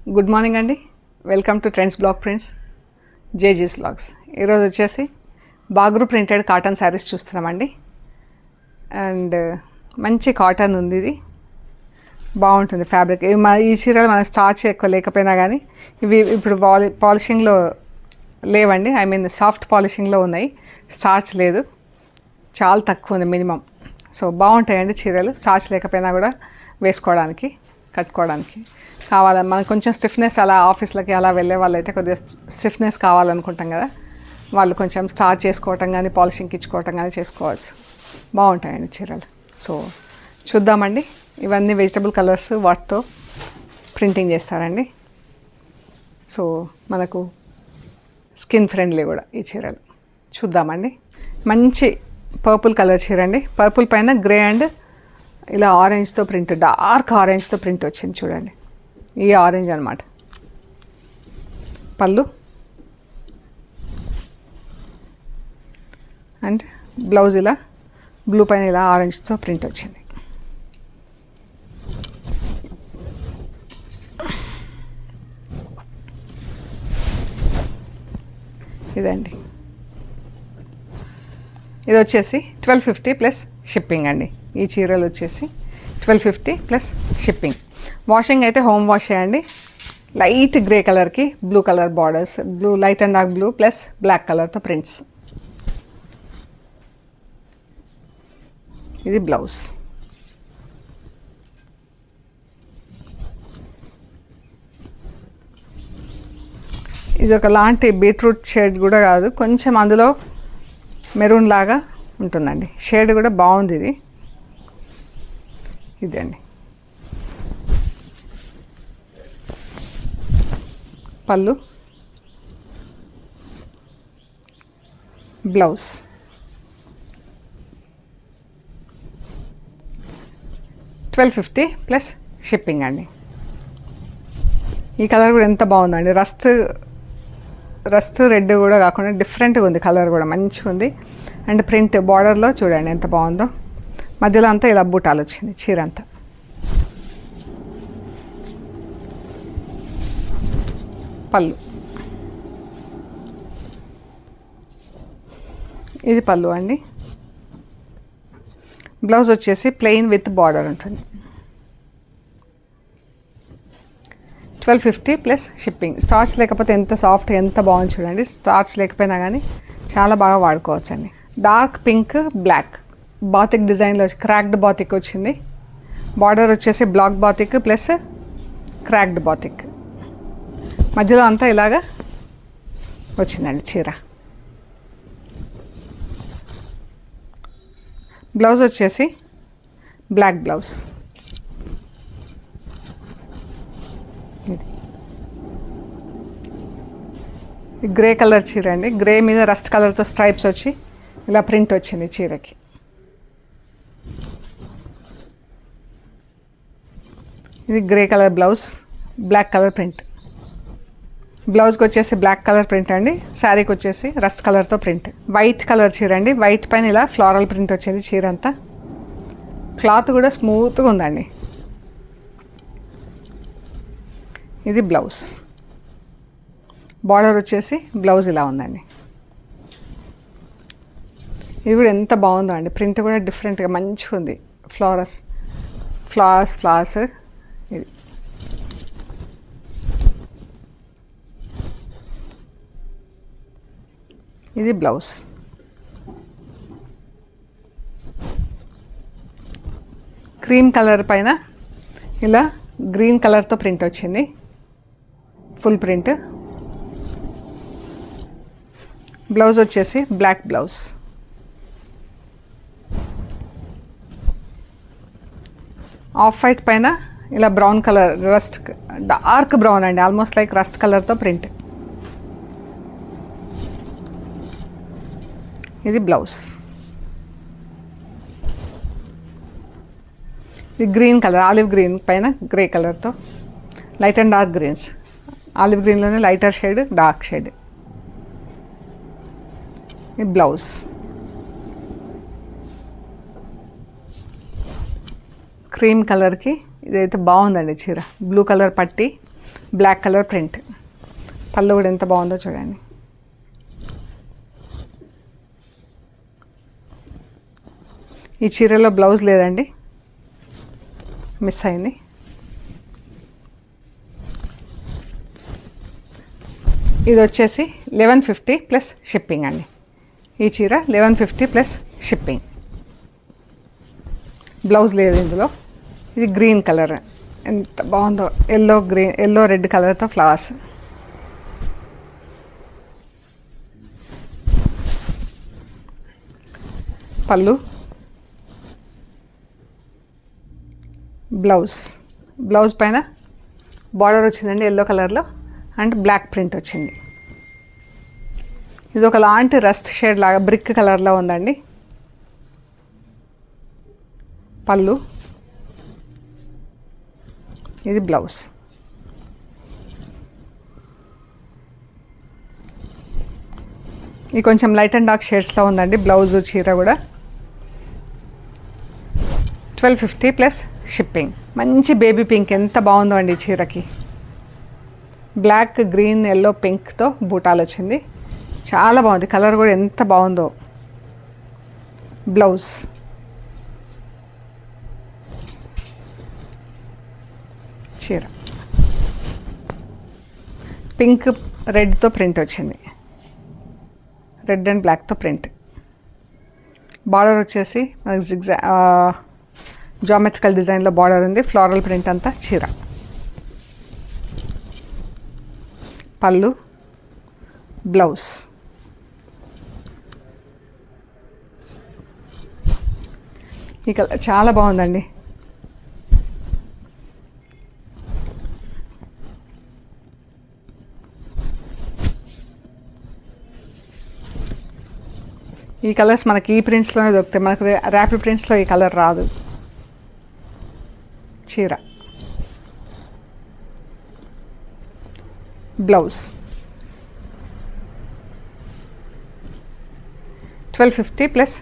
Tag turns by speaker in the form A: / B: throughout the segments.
A: Good morning అండి. Welcome to trends blog prints, జేజీస్ blogs. ఈరోజు వచ్చేసి బాగ్రూ ప్రింటెడ్ కాటన్ శారీస్ చూస్తున్నామండి. అండ్ మంచి కాటన్ ఉంది, ఇది బాగుంటుంది ఫ్యాబ్రిక్. ఈ చీరలు మన స్టార్చ్ ఎక్కువ లేకపోయినా కానీ ఇవి ఇప్పుడు పాలిషింగ్లో లేవండి. ఐ మీన్ సాఫ్ట్ పాలిషింగ్లో ఉన్నాయి, స్టార్చ్ లేదు, చాలా తక్కువ ఉంది మినిమం. సో బాగుంటాయండి చీరలు, స్టార్చ్ లేకపోయినా కూడా వేసుకోవడానికి, కట్టుకోవడానికి. కావాలని మనకు కొంచెం స్టిఫ్నెస్, అలా ఆఫీస్లకి అలా వెళ్ళే వాళ్ళు అయితే కొద్దిగా స్టిఫ్నెస్ కావాలనుకుంటాం కదా, వాళ్ళు కొంచెం స్టార్చ్ చేసుకోవటం కానీ పాలిషింగ్కి ఇచ్చుకోవటం కానీ చేసుకోవచ్చు. బాగుంటాయండి చీరలు. సో చూద్దామండి. ఇవన్నీ వెజిటబుల్ కలర్స్, వాటితో ప్రింటింగ్ చేస్తారండి. సో మనకు స్కిన్ ఫ్రెండ్లీ కూడా ఈ చీరలు. చూద్దామండి. మంచి పర్పుల్ కలర్ చీర అండి. పర్పుల్ పైన గ్రే అండ్ ఇలా ఆరెంజ్తో ప్రింట్, డార్క్ ఆరెంజ్తో ప్రింట్ వచ్చింది చూడండి. ఈ ఆరెంజ్ అనమాట పళ్ళు. అండ్ బ్లౌజ్ ఇలా బ్లూ పైన ఇలా ఆరెంజ్తో ప్రింట్ వచ్చింది. ఇదండి. ఇది వచ్చేసి 1250 ప్లస్ షిప్పింగ్ అండి. ఈ చీరలు వచ్చేసి 1250 ప్లస్ షిప్పింగ్. వాషింగ్ అయితే హోమ్ వాష్ చేయండి. లైట్ గ్రే కలర్కి blue colour borders, blue light and dark blue plus black కలర్తో ప్రింట్స్. ఇది బ్లౌజ్. ఇది ఒకలాంటి బీట్రూట్ షేడ్ కూడా కాదు, కొంచెం అందులో మెరూన్ లాగా ఉంటుందండి. షేడ్ కూడా బాగుంది ఇది. ఇదండి పళ్ళు, బ్లౌజ్. $1250 ప్లస్ షిప్పింగ్ అండి. ఈ కలర్ కూడా ఎంత బాగుందండి. రస్ట్ రెడ్ కూడా కాకుండా డిఫరెంట్గా ఉంది, కలర్ కూడా మంచిగా ఉంది. అండ్ ప్రింట్ బార్డర్లో చూడండి ఎంత బాగుందో. మధ్యలో అంతా ఇలా బూటాలు వచ్చింది చీర అంతా. పళ్ళు, ఇది పళ్ళు అండి. బ్లౌజ్ వచ్చేసి ప్లెయిన్ విత్ బార్డర్ ఉంటుంది. 1250 ప్లస్ షిప్పింగ్. స్టార్చ్ లేకపోతే ఎంత సాఫ్ట్, ఎంత బాగుంది చూడండి. స్టార్చ్ లేకపోయినా కానీ చాలా బాగా వాడుకోవచ్చండి. డార్క్ పింక్ బ్లాక్ బాతిక్ డిజైన్లో క్రాక్డ్ బాతిక్ వచ్చింది. బార్డర్ వచ్చేసి black batik plus cracked batik. మధ్యలో అంతా ఇలాగా వచ్చిందండి చీర. బ్లౌజ్ వచ్చేసి బ్లాక్ బ్లౌజ్. ఇది గ్రే కలర్ చీర అండి. గ్రే మీద రస్ట్ కలర్తో స్ట్రైప్స్ వచ్చి ఇలా ప్రింట్ వచ్చింది చీరకి. ఇది grey colour blouse, black colour print. బ్లౌజ్కి వచ్చేసి బ్లాక్ కలర్ ప్రింట్ అండి. శారీకి వచ్చేసి రస్ట్ కలర్తో ప్రింట్. వైట్ కలర్ చీర అండి. వైట్ పైన ఇలా ఫ్లోరల్ ప్రింట్ వచ్చింది చీర అంతా. క్లాత్ కూడా స్మూత్గా ఉందండి. ఇది బ్లౌజ్. బార్డర్ వచ్చేసి బ్లౌజ్ ఇలా ఉందండి. ఇది కూడా ఎంత బాగుందో అండి. ప్రింట్ కూడా డిఫరెంట్గా మంచిగా ఉంది. ఫ్లవర్స్ ఇది. ఇది బ్లౌజ్. క్రీమ్ కలర్ పైన ఇలా గ్రీన్ కలర్తో ప్రింట్ వచ్చింది, ఫుల్ ప్రింట్. బ్లౌజ్ వచ్చేసి బ్లాక్ బ్లౌజ్. ఆఫ్ వైట్ పైన ఇలా brown colour, rust dark brown అండి, ఆల్మోస్ట్ లైక్ రస్ట్ కలర్తో ప్రింట్. ఇది బ్లౌజ్. ఇది గ్రీన్ కలర్, ఆలివ్ గ్రీన్ పైన గ్రే కలర్తో light and dark greens. Olive గ్రీన్లోనే లైటర్ షేడ్, డార్క్ షేడ్. ఇది బ్లౌజ్. క్రీమ్ కలర్కి ఇదైతే బాగుందండి చీర. బ్లూ కలర్ పట్టి బ్లాక్ కలర్ ప్రింట్. పళ్ళు కూడా ఎంత బాగుందో చూడండి. ఈ చీరలో బ్లౌజ్ లేదండి, మిస్ అయింది. ఇది వచ్చేసి 1150 ప్లస్ షిప్పింగ్ అండి. ఈ చీర 1150 ప్లస్ షిప్పింగ్. బ్లౌజ్ లేదు ఇందులో. ఇది గ్రీన్ కలర్, ఎంత బాగుందో, ఎల్లో రెడ్ కలర్తో ఫ్లవర్స్. పళ్ళు, బ్లౌజ్ పైన బార్డర్ వచ్చిందండి ఎల్లో కలర్లో అండ్ బ్లాక్ ప్రింట్ వచ్చింది. ఇది ఒకలాంటి రస్ట్ షేడ్ లాగా బ్రిక్ కలర్లో ఉందండి. పళ్ళు, ఇది బ్లౌజ్. ఇది కొంచెం లైట్ అండ్ డార్క్ షేడ్స్లో ఉందండి బ్లౌజు చీర కూడా. 1250 ప్లస్ షిప్పింగ్. మంచి బేబీ పింక్, ఎంత బాగుందో అండి చీరకి. బ్లాక్, గ్రీన్, ఎల్లో, పింక్తో బూటాలు వచ్చింది. చాలా బాగుంది, కలర్ కూడా ఎంత బాగుందో. బ్లౌజ్, చీర పింక్ రెడ్తో ప్రింట్ వచ్చింది, రెడ్ అండ్ బ్లాక్తో ప్రింట్. బార్డర్ వచ్చేసి మనకి జామెట్రికల్ డిజైన్లో బార్డర్ ఉంది, ఫ్లోరల్ ప్రింట్ అంతా చీర. పళ్ళు, బ్లౌజ్. ఈ కలర్ చాలా బాగుందండి. ఈ కలర్స్ మనకి ఈ ప్రింట్స్లోనే దొరుకుతాయి, మనకు ర్యాపిడ్ ప్రింట్స్లో ఈ కలర్ రాదు. చీర, బ్లౌజ్. 1250 ప్లస్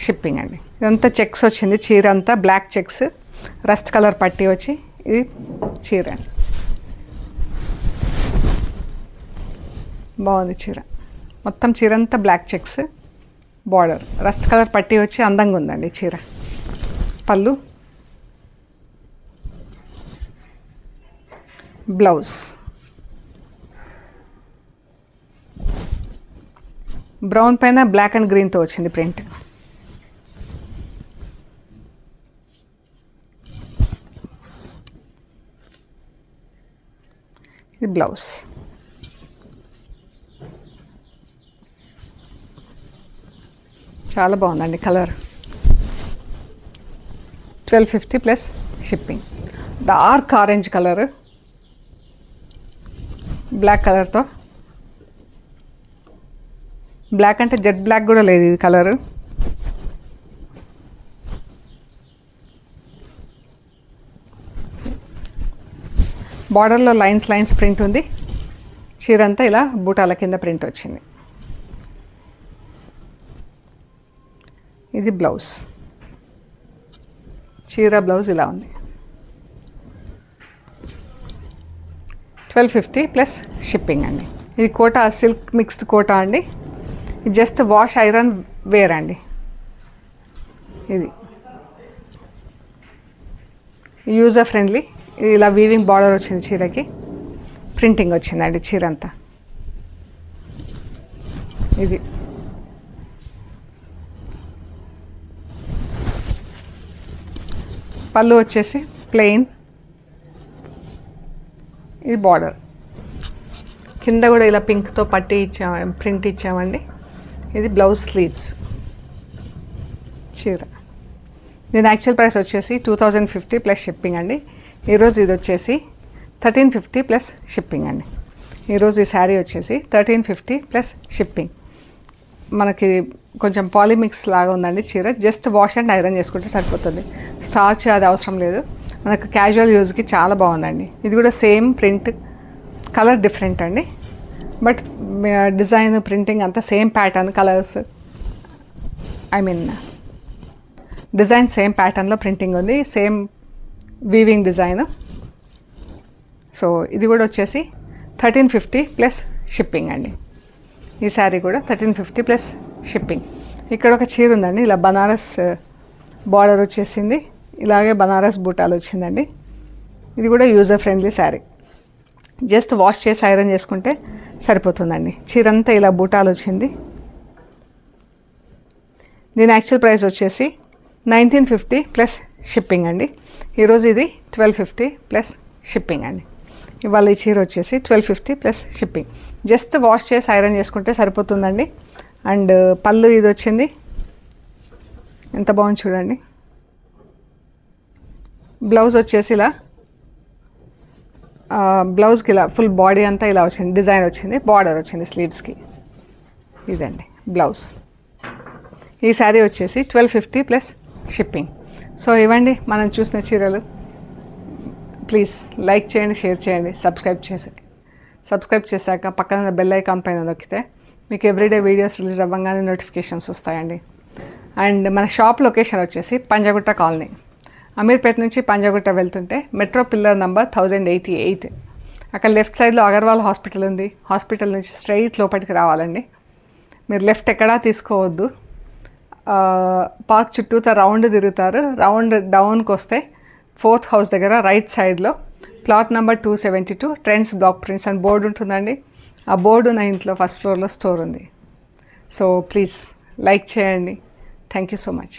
A: షిప్పింగ్ అండి. ఇదంతా చెక్స్ వచ్చింది, చీర అంతా బ్లాక్ చెక్స్, రస్ట్ కలర్ పట్టి వచ్చి ఇది చీర. బాగుంది చీర, మొత్తం చీర అంతా black checks, border rust colour పట్టి వచ్చి అందంగా ఉందండి చీర. పళ్ళు, బ్లౌజ్. బ్రౌన్ పైన బ్లాక్ అండ్ గ్రీన్తో వచ్చింది ప్రింట్. ఇది బ్లౌజ్. చాలా బాగుందండి colour. 1250 plus shipping. Dark orange colour, black కలర్తో. బ్లాక్ అంటే జెట్ బ్లాక్ కూడా లేదు ఇది కలరు. బార్డర్లో లైన్స్ ప్రింట్ ఉంది. చీర అంతా ఇలా బూటాల కింద ప్రింట్ వచ్చింది. ఇది బ్లౌజ్. చీర బ్లౌజ్ ఇలా ఉంది. 1250 ప్లస్ షిప్పింగ్ అండి. ఇది కోటా, సిల్క్ మిక్స్డ్ కోటా అండి. ఇది జస్ట్ వాష్ ఐరన్ వేర్ అండి. ఇది యూజర్ ఫ్రెండ్లీ. ఇది ఇలా వీవింగ్ బార్డర్ వచ్చింది చీరకి, ప్రింటింగ్ వచ్చిందండి చీర అంతా. ఇది పళ్ళు వచ్చేసి ప్లెయిన్, ఇది బార్డర్. కింద కూడా ఇలా పింక్తో పట్టి ఇచ్చాము, ప్రింట్ ఇచ్చామండి. ఇది బ్లౌజ్ స్లీవ్స్. చీర దీని యాక్చువల్ ప్రైస్ వచ్చేసి 2050 ప్లస్ షిప్పింగ్ అండి. ఈరోజు ఇది వచ్చేసి 1350 ప్లస్ షిప్పింగ్ అండి. ఈరోజు ఈ శారీ వచ్చేసి 1350 ప్లస్ షిప్పింగ్. మనకి కొంచెం పాలిమిక్స్ లాగా ఉందండి చీర. జస్ట్ వాష్ అండ్ ఐరన్ చేసుకుంటే సరిపోతుంది, స్టార్చ్ అది అవసరం లేదు. మనకు క్యాజువల్ యూజ్కి చాలా బాగుందండి. ఇది కూడా సేమ్ ప్రింట్, కలర్ డిఫరెంట్ అండి, బట్ డిజైన్ ప్రింటింగ్ అంతా same pattern, colours design same ప్యాటర్న్లో ప్రింటింగ్ ఉంది, సేమ్ వీవింగ్ డిజైన్. సో ఇది కూడా వచ్చేసి 1350 ప్లస్ షిప్పింగ్ అండి. ఈ శారీ కూడా 1350 ప్లస్ షిప్పింగ్. ఇక్కడ ఒక చీర ఉందండి, ఇలా బనారస్ బార్డర్ వచ్చేసింది, ఇలాగే బనారస్ బూటాలు వచ్చిందండి. ఇది కూడా user friendly sari. Just wash చేసి ఐరన్ చేసుకుంటే సరిపోతుందండి. చీరంతా ఇలా బూటాలు వచ్చింది. దీని యాక్చువల్ ప్రైస్ వచ్చేసి 1950 ప్లస్ షిప్పింగ్ అండి. ఈరోజు ఇది 1250 ప్లస్ షిప్పింగ్ అండి. ఇవాళ ఈ చీర వచ్చేసి 1250 ప్లస్ షిప్పింగ్. జస్ట్ వాష్ చేసి ఐరన్ చేసుకుంటే సరిపోతుందండి. అండ్ పళ్ళు ఇది వచ్చింది, ఎంత బాగుంది చూడండి. బ్లౌజ్ వచ్చేసి ఇలా బ్లౌజ్కి ఇలా ఫుల్ బాడీ అంతా ఇలా వచ్చింది, డిజైన్ వచ్చింది, బార్డర్ వచ్చింది స్లీవ్స్కి. ఇదండి బ్లౌజ్. ఈ శారీ వచ్చేసి 1250 ప్లస్ షిప్పింగ్. సో ఇవ్వండి మనం చూసిన చీరలు. ప్లీజ్ లైక్ చేయండి, షేర్ చేయండి, సబ్స్క్రైబ్ చేశాక పక్కన బెల్ ఐకాన్ పైన నొక్కితే మీకు ఎవ్రీడే వీడియోస్ రిలీజ్ అవ్వగానే నోటిఫికేషన్స్ వస్తాయండి. అండ్ మన షాప్ లొకేషన్ వచ్చేసి పంజాగుట్ట కాలనీ. అమీర్పేట నుంచి పంజాగుట్ట వెళ్తుంటే మెట్రో పిల్లర్ నంబర్ 1088. అక్కడ లెఫ్ట్ సైడ్లో అగర్వాల్ హాస్పిటల్ ఉంది. హాస్పిటల్ నుంచి స్ట్రైట్ లోపలికి రావాలండి. మీరు లెఫ్ట్ ఎక్కడా తీసుకోవద్దు. పార్క్ చుట్టూతో రౌండ్ తిరుగుతారు. రౌండ్ డౌన్కి వస్తే 4th హౌస్ దగ్గర రైట్ సైడ్లో plot number 272 trends block prints అని బోర్డు ఉంటుందండి. ఆ బోర్డు నా ఇంట్లో ఫస్ట్ ఫ్లోర్లో స్టోర్ ఉంది. సో ప్లీజ్ లైక్ చేయండి. Thank you so much.